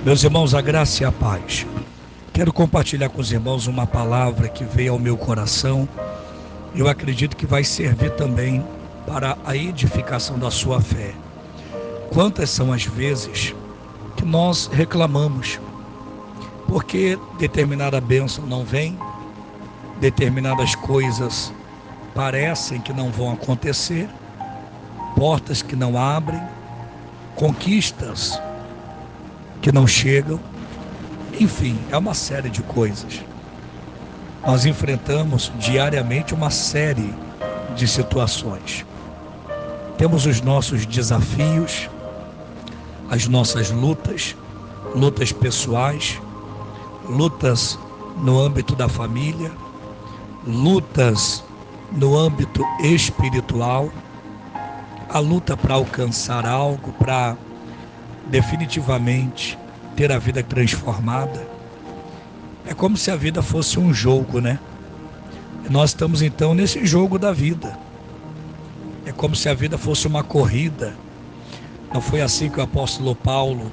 Meus irmãos, a graça e a paz. Quero compartilhar com os irmãos uma palavra que veio ao meu coração. Eu acredito que vai servir também para a edificação da sua fé. Quantas são as vezes que nós reclamamos porque determinada bênção não vem, determinadas coisas parecem que não vão acontecer, portas que não abrem, conquistas que não chegam, enfim, é uma série de coisas. Nós enfrentamos diariamente uma série de situações. Temos os nossos desafios, as nossas lutas, lutas pessoais, lutas no âmbito da família, lutas no âmbito espiritual, a luta para alcançar algo, para definitivamente ter a vida transformada. É como se a vida fosse um jogo, né? E nós estamos então nesse jogo da vida. É como se a vida fosse uma corrida. Não foi assim que o apóstolo Paulo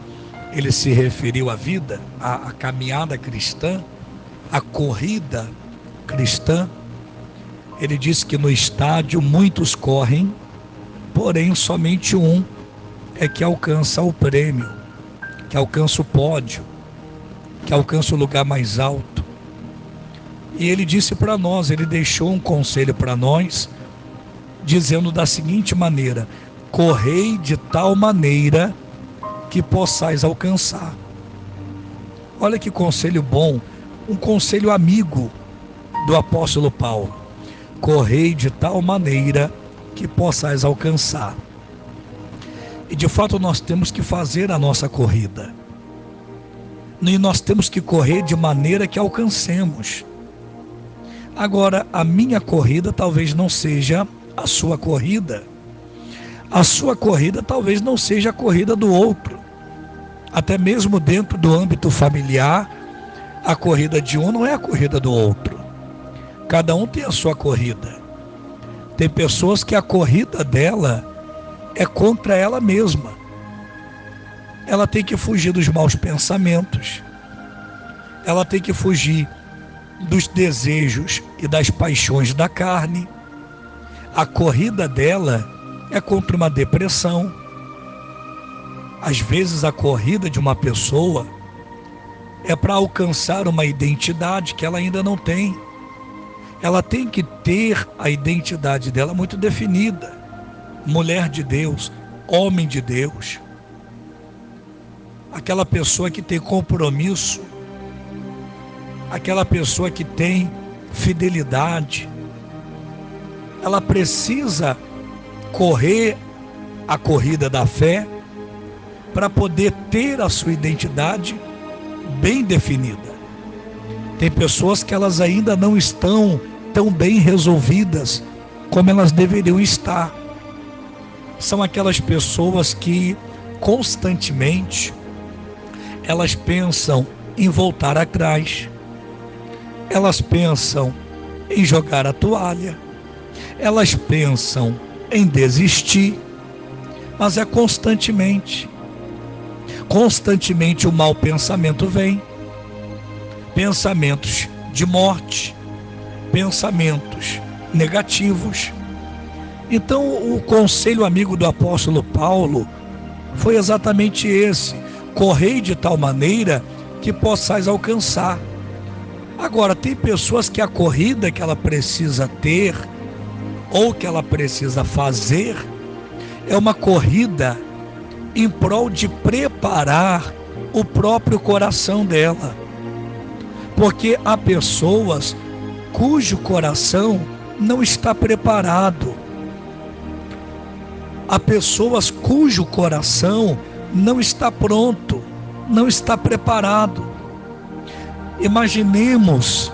ele se referiu à vida, à caminhada cristã, à corrida cristã? Ele disse que no estádio muitos correm, porém somente um é que alcança o prêmio, que alcança o pódio, que alcança o lugar mais alto. E ele disse para nós, ele deixou um conselho para nós, dizendo da seguinte maneira: correi de tal maneira que possais alcançar. Olha que conselho bom, um conselho amigo do apóstolo Paulo. Correi de tal maneira que possais alcançar. E de fato nós temos que fazer a nossa corrida. E nós temos que correr de maneira que alcancemos. Agora, a minha corrida talvez não seja a sua corrida. A sua corrida talvez não seja a corrida do outro. Até mesmo dentro do âmbito familiar, a corrida de um não é a corrida do outro. Cada um tem a sua corrida. Tem pessoas que a corrida dela é contra ela mesma. Ela tem que fugir dos maus pensamentos. Ela tem que fugir dos desejos e das paixões da carne. A corrida dela é contra uma depressão. Às vezes a corrida de uma pessoa é para alcançar uma identidade que ela ainda não tem. Ela tem que ter a identidade dela muito definida. Mulher de Deus, homem de Deus. Aquela pessoa que tem compromisso, aquela pessoa que tem fidelidade. Ela precisa correr a corrida da fé para poder ter a sua identidade bem definida. Tem pessoas que elas ainda não estão tão bem resolvidas como elas deveriam estar. São aquelas pessoas que constantemente elas pensam em voltar atrás. Elas pensam em jogar a toalha. Elas pensam em desistir. Mas é constantemente. Constantemente o mau pensamento vem. Pensamentos de morte. Pensamentos negativos. Então o conselho amigo do apóstolo Paulo foi exatamente esse: correi de tal maneira que possais alcançar. Agora, tem pessoas que a corrida que ela precisa ter ou que ela precisa fazer é uma corrida em prol de preparar o próprio coração dela. Porque há pessoas cujo coração não está preparado. Há pessoas cujo coração não está pronto, não está preparado. Imaginemos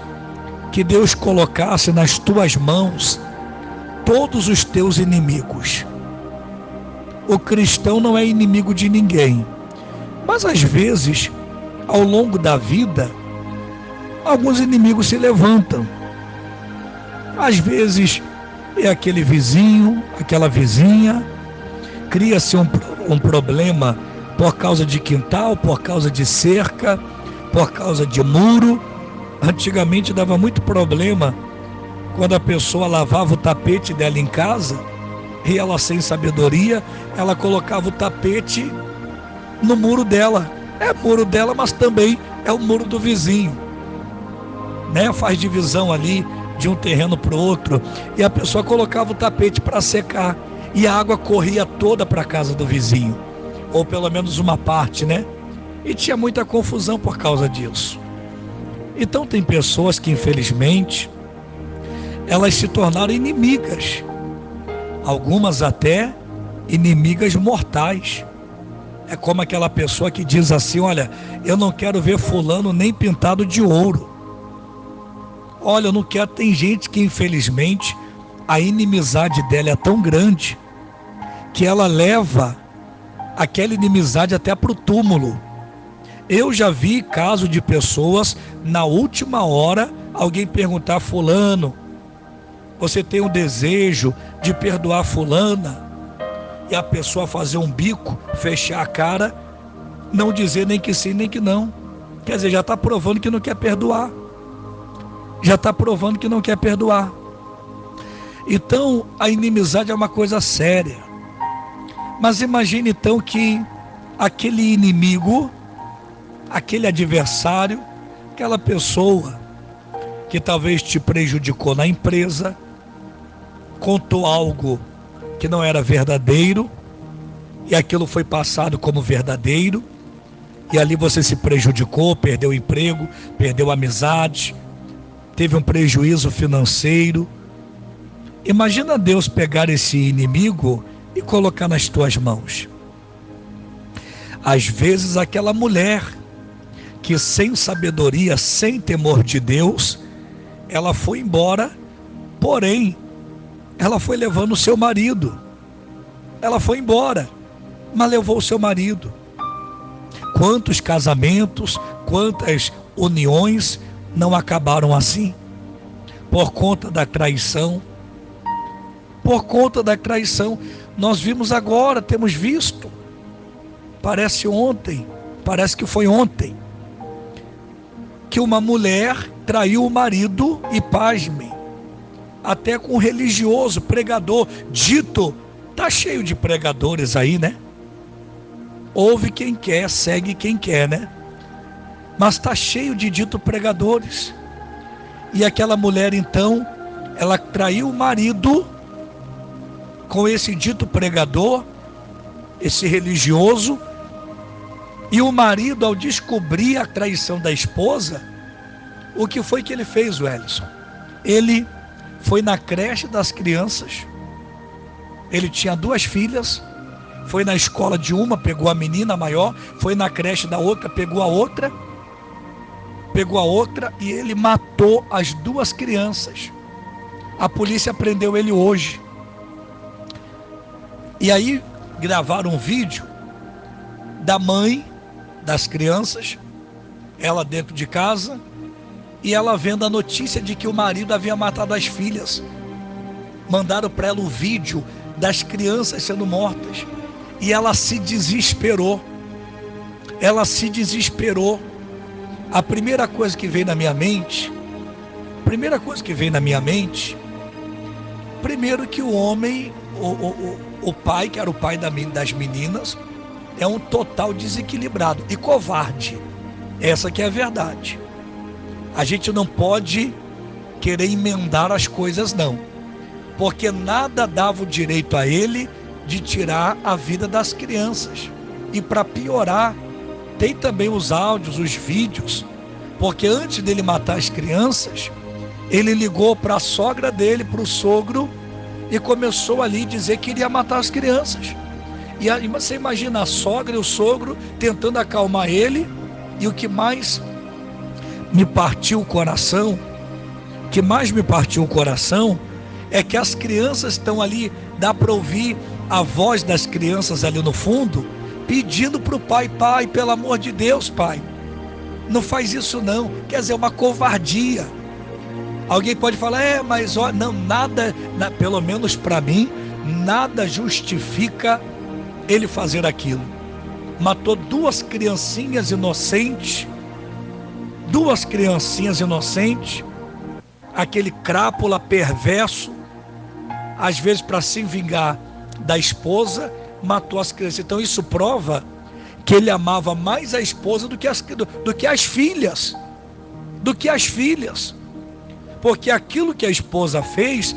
que Deus colocasse nas tuas mãos todos os teus inimigos. O cristão não é inimigo de ninguém, mas às vezes, ao longo da vida, alguns inimigos se levantam. Às vezes é aquele vizinho, aquela vizinha, cria-se um problema por causa de quintal, por causa de cerca, por causa de muro. Antigamente dava muito problema quando a pessoa lavava o tapete dela em casa e ela, sem sabedoria, ela colocava o tapete no muro dela. É muro dela, mas também é o muro do vizinho, né? Faz divisão ali de um terreno para o outro, e a pessoa colocava o tapete para secar e a água corria toda para a casa do vizinho, ou pelo menos uma parte, né? E tinha muita confusão por causa disso. Então tem pessoas que, infelizmente, elas se tornaram inimigas, algumas até inimigas mortais. É como aquela pessoa que diz assim: olha, eu não quero ver fulano nem pintado de ouro. Olha, eu não quero. Tem gente que, infelizmente, a inimizade dela é tão grande que ela leva aquela inimizade até para o túmulo. Eu já vi caso de pessoas, na última hora, alguém perguntar: fulano, você tem um desejo de perdoar fulana? E a pessoa fazer um bico, fechar a cara, não dizer nem que sim nem que não. Quer dizer, já está provando que não quer perdoar. Já está provando que não quer perdoar. Então, a inimizade é uma coisa séria. Mas imagine então que aquele inimigo, aquele adversário, aquela pessoa que talvez te prejudicou na empresa, contou algo que não era verdadeiro, e aquilo foi passado como verdadeiro, e ali você se prejudicou, perdeu o emprego, perdeu a amizade, teve um prejuízo financeiro. Imagina Deus pegar esse inimigo e colocar nas tuas mãos. Às vezes aquela mulher que, sem sabedoria, sem temor de Deus, ela foi embora, porém ela foi levando o seu marido. Ela foi embora, mas levou o seu marido. Quantos casamentos, quantas uniões não acabaram assim? Por conta da traição. Por conta da traição. Nós vimos agora, temos visto. Parece ontem, parece que foi ontem, que uma mulher traiu o marido, e pasmem, até com um religioso, pregador, dito. Tá cheio de pregadores aí, né? Ouve quem quer, segue quem quer, né? Mas tá cheio de dito pregadores. E aquela mulher então, ela traiu o marido com esse dito pregador, esse religioso. E o marido, ao descobrir a traição da esposa, o que foi que ele fez, Wellington? Ele foi na creche das crianças. Ele tinha 2 filhas, foi na escola de uma, pegou a menina maior, foi na creche da outra, pegou a outra, e ele matou as 2 crianças. A polícia prendeu ele hoje. E aí gravaram um vídeo da mãe das crianças, ela dentro de casa, e ela vendo a notícia de que o marido havia matado as filhas. Mandaram para ela o vídeo das crianças sendo mortas, e ela se desesperou. A primeira coisa que veio na minha mente, primeiro que o homem, o pai, que era o pai das meninas, é um total desequilibrado e covarde. Essa que é a verdade. A gente não pode querer emendar as coisas, não, porque nada dava o direito a ele de tirar a vida das crianças. E para piorar, tem também os áudios, os vídeos, porque antes dele matar as crianças, ele ligou para a sogra dele, para o sogro, e começou ali a dizer que iria matar as crianças. E aí você imagina a sogra e o sogro tentando acalmar ele. E o que mais me partiu o coração, é que as crianças estão ali, dá para ouvir a voz das crianças ali no fundo, pedindo para o pai: pai, pelo amor de Deus, pai, não faz isso não. Quer dizer, uma covardia. Alguém pode falar: mas ó, não, nada, pelo menos para mim, nada justifica ele fazer aquilo. matou duas criancinhas inocentes, aquele crápula perverso, às vezes para se vingar da esposa, matou as crianças. Então isso prova que ele amava mais a esposa do que as filhas, porque aquilo que a esposa fez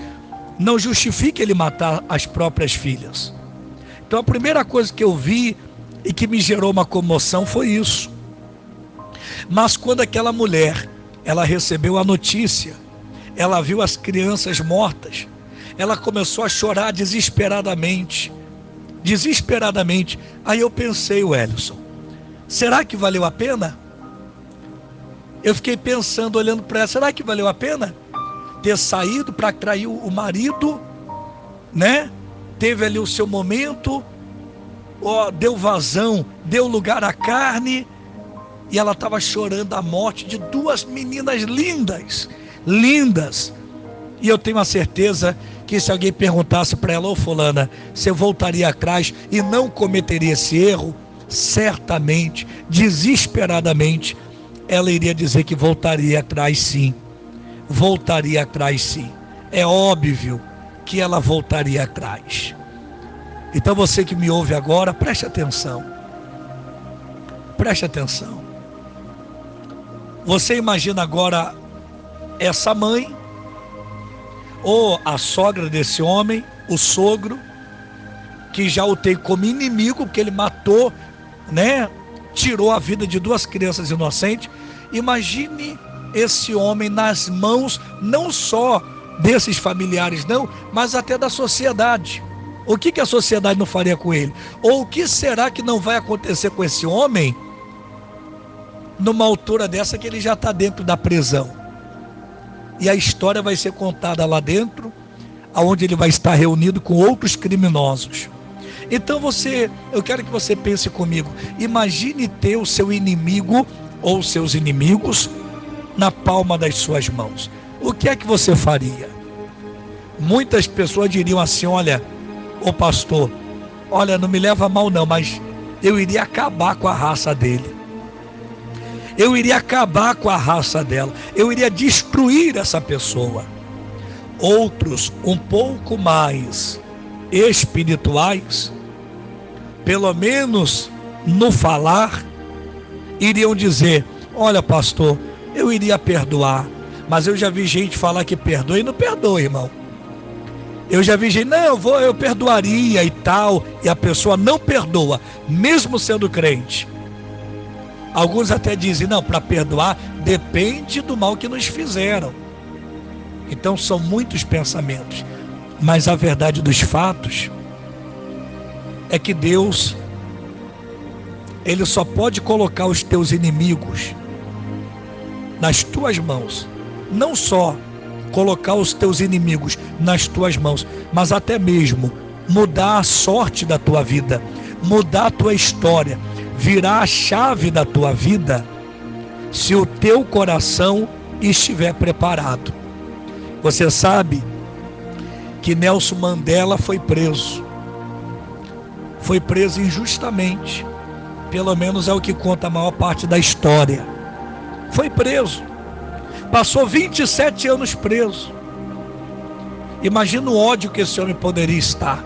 não justifica ele matar as próprias filhas. Então a primeira coisa que eu vi e que me gerou uma comoção foi isso. Mas quando aquela mulher, ela recebeu a notícia, ela viu as crianças mortas, ela começou a chorar desesperadamente. Aí eu pensei, Wellington, será que valeu a pena? Eu fiquei pensando, olhando para ela, será que valeu a pena ter saído para atrair o marido, né? Teve ali o seu momento, deu vazão, deu lugar à carne, e ela estava chorando a morte de duas meninas lindas. E eu tenho a certeza que se alguém perguntasse para ela, ô fulana, você voltaria atrás e não cometeria esse erro? Certamente, desesperadamente, ela iria dizer que voltaria atrás sim. É óbvio que ela voltaria atrás. Então você que me ouve agora, preste atenção. Você imagina agora essa mãe, ou a sogra desse homem, o sogro, que já o tem como inimigo, porque ele matou, né? Tirou a vida de duas crianças inocentes. Imagine esse homem nas mãos, não só desses familiares não, mas até da sociedade. O que a sociedade não faria com ele? Ou o que será que não vai acontecer com esse homem numa altura dessa que ele já está dentro da prisão? E a história vai ser contada lá dentro, onde ele vai estar reunido com outros criminosos. Então eu quero que você pense comigo. Imagine ter o seu inimigo ou seus inimigos na palma das suas mãos. O que é que você faria? Muitas pessoas diriam assim, olha, ô pastor, olha, não me leva a mal não, mas eu iria acabar com a raça dele. Eu iria acabar com a raça dela. Eu iria destruir essa pessoa. Outros, um pouco mais espirituais, pelo menos no falar, iriam dizer, olha pastor, eu iria perdoar. Mas eu já vi gente falar que perdoa e não perdoa, irmão. Eu já vi gente, não, eu perdoaria e tal, e a pessoa não perdoa, mesmo sendo crente. Alguns até dizem, não, para perdoar depende do mal que nos fizeram. Então são muitos pensamentos. Mas a verdade dos fatos é que Deus, Ele só pode colocar os teus inimigos nas tuas mãos. Não só colocar os teus inimigos nas tuas mãos, mas até mesmo mudar a sorte da tua vida, mudar a tua história, virar a chave da tua vida, se o teu coração estiver preparado. Você sabe que Nelson Mandela foi preso injustamente, pelo menos é o que conta a maior parte da história. Foi preso, passou 27 anos preso. Imagina o ódio que esse homem poderia estar,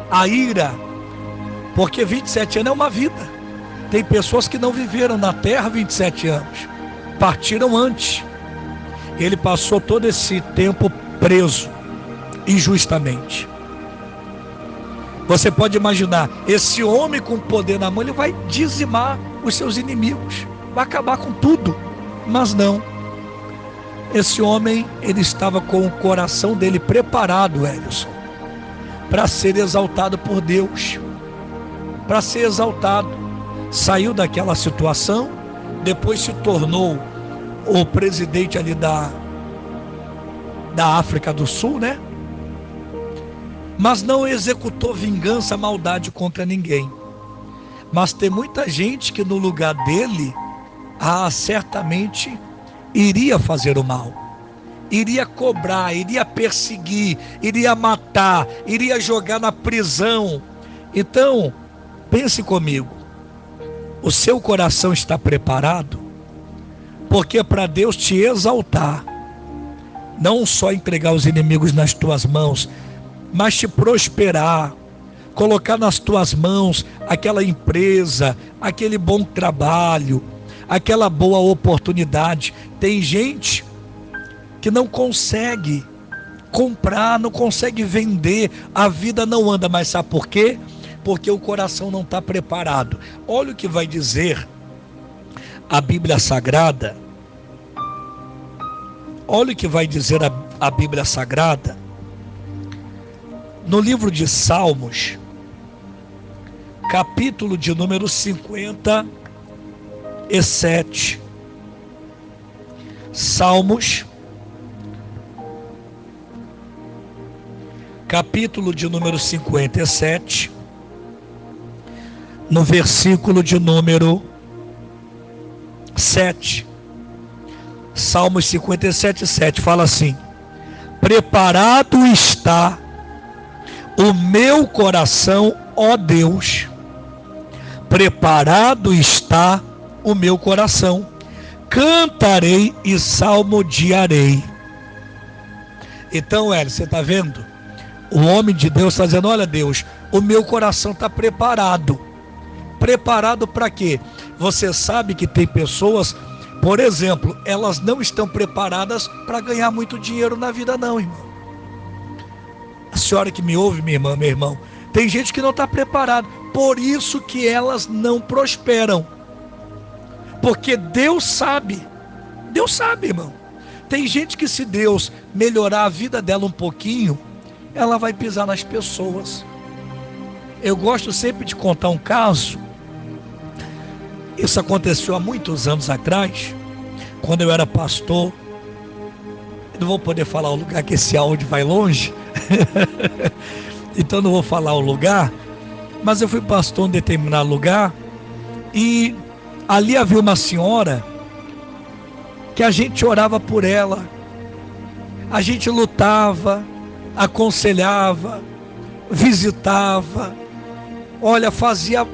a ira, porque 27 anos é uma vida. Tem pessoas que não viveram na terra 27 anos, partiram antes. Ele passou todo esse tempo preso, injustamente. Você pode imaginar, esse homem com poder na mão, ele vai dizimar os seus inimigos, vai acabar com tudo. Mas não. Esse homem, ele estava com o coração dele preparado, Wellington, para ser exaltado por Deus, para ser exaltado. Saiu daquela situação, depois se tornou o presidente ali da África do Sul, né? Mas não executou vingança, maldade contra ninguém. Mas tem muita gente que no lugar dele, certamente iria fazer o mal, iria cobrar, iria perseguir, iria matar, iria jogar na prisão. Então, pense comigo, O seu coração está preparado? Porque é para Deus te exaltar, não só entregar os inimigos nas tuas mãos, mas te prosperar, colocar nas tuas mãos aquela empresa, aquele bom trabalho, aquela boa oportunidade. Tem gente que não consegue comprar, não consegue vender, a vida não anda, mas sabe por quê? Porque o coração não está preparado. Olha o que vai dizer a Bíblia Sagrada. Olha o que vai dizer a Bíblia Sagrada no livro de Salmos, capítulo de número 57. Salmos, capítulo de número 57, no versículo de número 7. Salmos 57, 7 fala assim: preparado está o meu coração, ó Deus, preparado está o meu coração, cantarei e salmodiarei. Então, Hélio, você está vendo? O homem de Deus está dizendo: olha, Deus, o meu coração está preparado. Preparado para quê? Você sabe que tem pessoas, por exemplo, elas não estão preparadas para ganhar muito dinheiro na vida, não, irmão. A senhora que me ouve, minha irmã, meu irmão, tem gente que não está preparada, por isso que elas não prosperam. Porque Deus sabe, irmão. Tem gente que, se Deus melhorar a vida dela um pouquinho, ela vai pisar nas pessoas. Eu gosto sempre de contar um caso. Isso aconteceu há muitos anos atrás, quando eu era pastor. Eu não vou poder falar o lugar, que esse áudio vai longe. Então não vou falar o lugar. Mas eu fui pastor em determinado lugar, e ali havia uma senhora que a gente orava por ela, a gente lutava, aconselhava, visitava, olha, fazia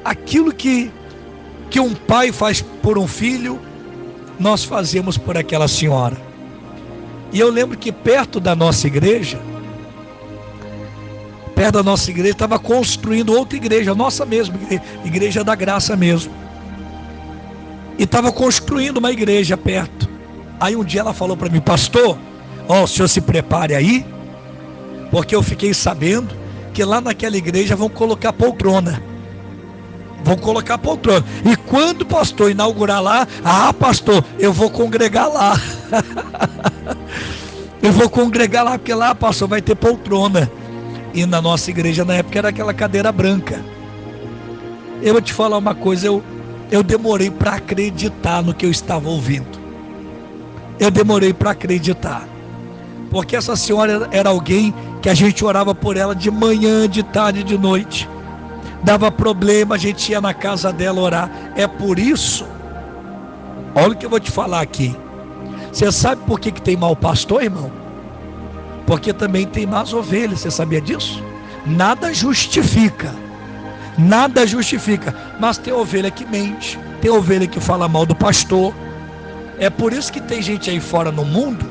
aquilo que um pai faz por um filho, nós fazíamos por aquela senhora. E eu lembro que perto da nossa igreja estava construindo outra igreja, nossa mesma igreja da graça mesmo, e estava construindo uma igreja perto. Aí um dia ela falou para mim: pastor, ó, o senhor se prepare aí, porque eu fiquei sabendo que lá naquela igreja vão colocar poltrona. E quando o pastor inaugurar lá, pastor, eu vou congregar lá. Eu vou congregar lá, porque lá, pastor, vai ter poltrona. E na nossa igreja na época era aquela cadeira branca. Eu vou te falar uma coisa, eu demorei para acreditar no que eu estava ouvindo. Eu demorei para acreditar. Porque essa senhora era alguém que a gente orava por ela de manhã, de tarde, de noite. Dava problema, a gente ia na casa dela orar. É por isso, olha o que eu vou te falar aqui. Você sabe por que tem mau pastor, irmão? Porque também tem más ovelhas. Você sabia disso? Nada justifica, mas tem ovelha que mente, tem ovelha que fala mal do pastor. É por isso que tem gente aí fora no mundo,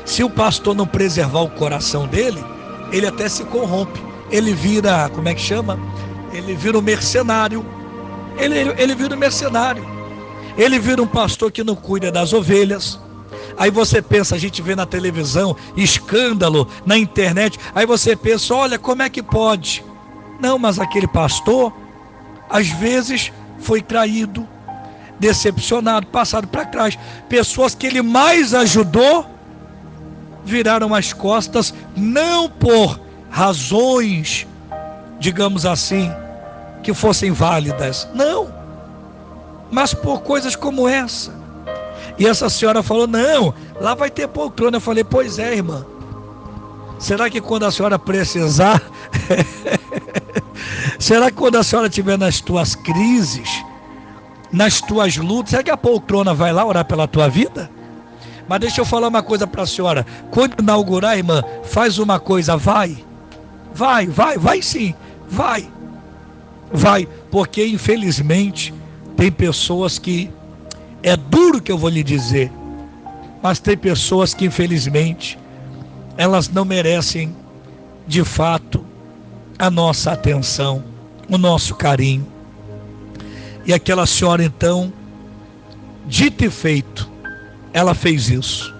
se o pastor não preservar o coração dele, ele até se corrompe. Ele vira, como é que chama? Ele vira um mercenário. Ele vira um mercenário. Ele vira um pastor que não cuida das ovelhas. Aí você pensa, a gente vê na televisão escândalo, na internet, aí você pensa, olha, como é que pode? Não, mas aquele pastor às vezes foi traído, decepcionado, passado para trás. Pessoas que ele mais ajudou viraram as costas, não por razões, digamos assim, que fossem válidas, não, mas por coisas como essa. E essa senhora falou: não, lá vai ter poltrona. Eu falei: pois é, irmã, será que quando a senhora precisar será que quando a senhora estiver nas tuas crises, nas tuas lutas, será que a poltrona vai lá orar pela tua vida? Mas deixa eu falar uma coisa para a senhora: quando inaugurar, irmã, faz uma coisa, vai sim, vai. Vai, porque infelizmente tem pessoas que, é duro que eu vou lhe dizer, mas tem pessoas que infelizmente elas não merecem de fato a nossa atenção, o nosso carinho. E aquela senhora então, dito e feito, ela fez isso.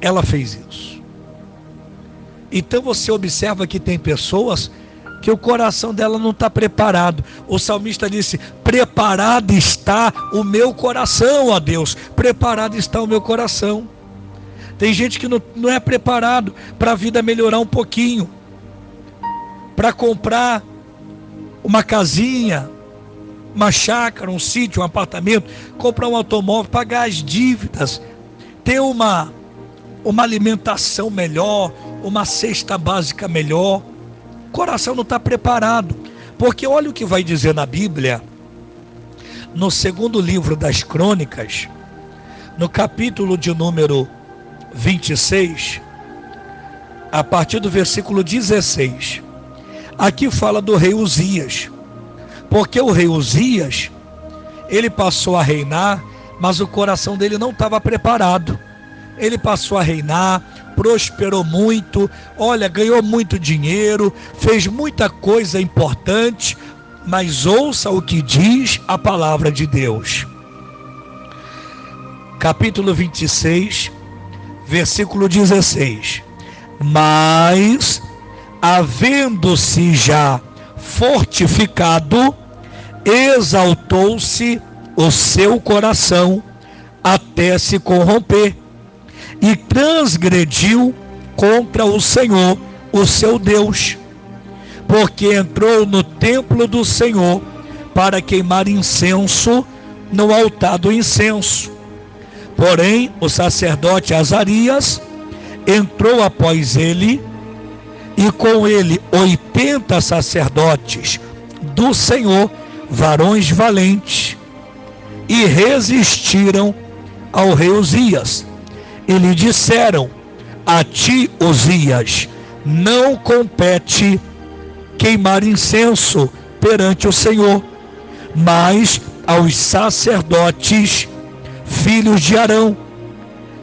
Ela fez isso. Então você observa que tem pessoas que o coração dela não está preparado. O salmista disse: preparado está o meu coração, ó Deus, preparado está o meu coração. Tem gente que não é preparado para a vida melhorar um pouquinho, para comprar uma casinha, uma chácara, um sítio, um apartamento, comprar um automóvel, pagar as dívidas, ter uma alimentação melhor, uma cesta básica melhor. O coração não está preparado, porque olha o que vai dizer na Bíblia, no segundo livro das Crônicas, no capítulo de número 26, a partir do versículo 16. Aqui fala do rei Uzias, porque o rei Uzias, ele passou a reinar, mas o coração dele não estava preparado. Ele passou a reinar, prosperou muito, olha, ganhou muito dinheiro, fez muita coisa importante, mas ouça o que diz a palavra de Deus. Capítulo 26, versículo 16. Mas, havendo-se já fortificado, exaltou-se o seu coração até se corromper, e transgrediu contra o Senhor, o seu Deus, porque entrou no templo do Senhor para queimar incenso no altar do incenso. Porém, o sacerdote Azarias entrou após ele, e com ele 80 sacerdotes do Senhor, varões valentes, e resistiram ao rei Uzias. E lhe disseram: a ti, Uzias, não compete queimar incenso perante o Senhor, mas aos sacerdotes, filhos de Arão,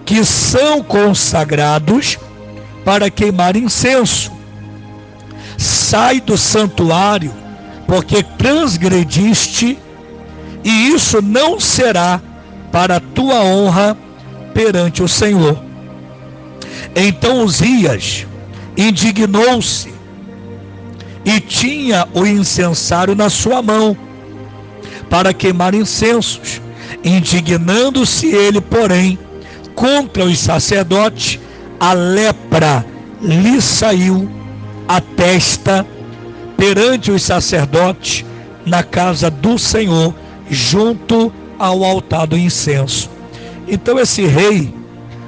que são consagrados para queimar incenso. Sai do santuário, porque transgrediste, e isso não será para a tua honra perante o Senhor. Então Uzias indignou-se e tinha o incensário na sua mão para queimar incensos. Indignando-se ele, porém, contra os sacerdotes, a lepra lhe saiu à testa perante os sacerdotes na casa do Senhor, junto ao altar do incenso. Então esse rei,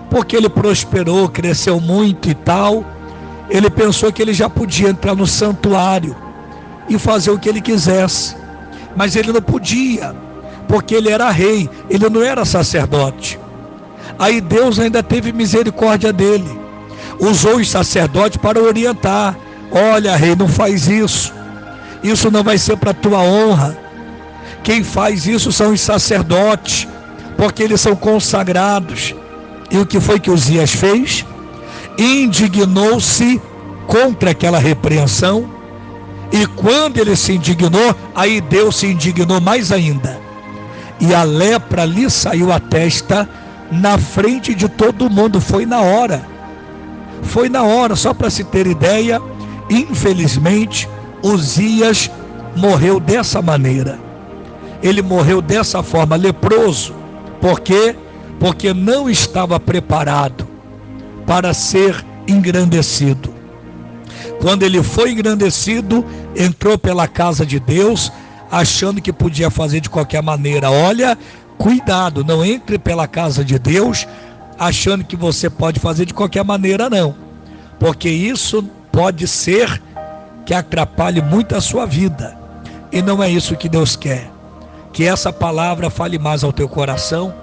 porque ele prosperou, cresceu muito e tal, ele pensou que ele já podia entrar no santuário e fazer o que ele quisesse, mas ele não podia, porque ele era rei, ele não era sacerdote. Aí Deus ainda teve misericórdia dele, usou os sacerdotes para orientar: olha, rei, não faz isso, isso não vai ser para a tua honra, quem faz isso são os sacerdotes, porque eles são consagrados. E o que foi que Uzias fez? Indignou-se contra aquela repreensão, e quando ele se indignou, aí Deus se indignou mais ainda, e a lepra lhe saiu à testa na frente de todo mundo. Foi na hora, só para se ter ideia. Infelizmente Uzias morreu dessa maneira, ele morreu dessa forma, leproso. Por quê? Porque não estava preparado para ser engrandecido. Quando ele foi engrandecido, entrou pela casa de Deus, achando que podia fazer de qualquer maneira. Olha, cuidado, não entre pela casa de Deus achando que você pode fazer de qualquer maneira, não. Porque isso pode ser que atrapalhe muito a sua vida. E não é isso que Deus quer. Que essa palavra fale mais ao teu coração,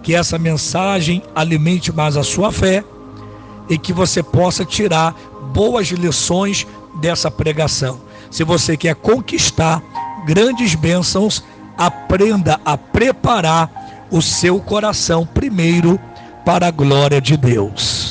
que essa mensagem alimente mais a sua fé, e que você possa tirar boas lições dessa pregação. Se você quer conquistar grandes bênçãos, aprenda a preparar o seu coração primeiro para a glória de Deus.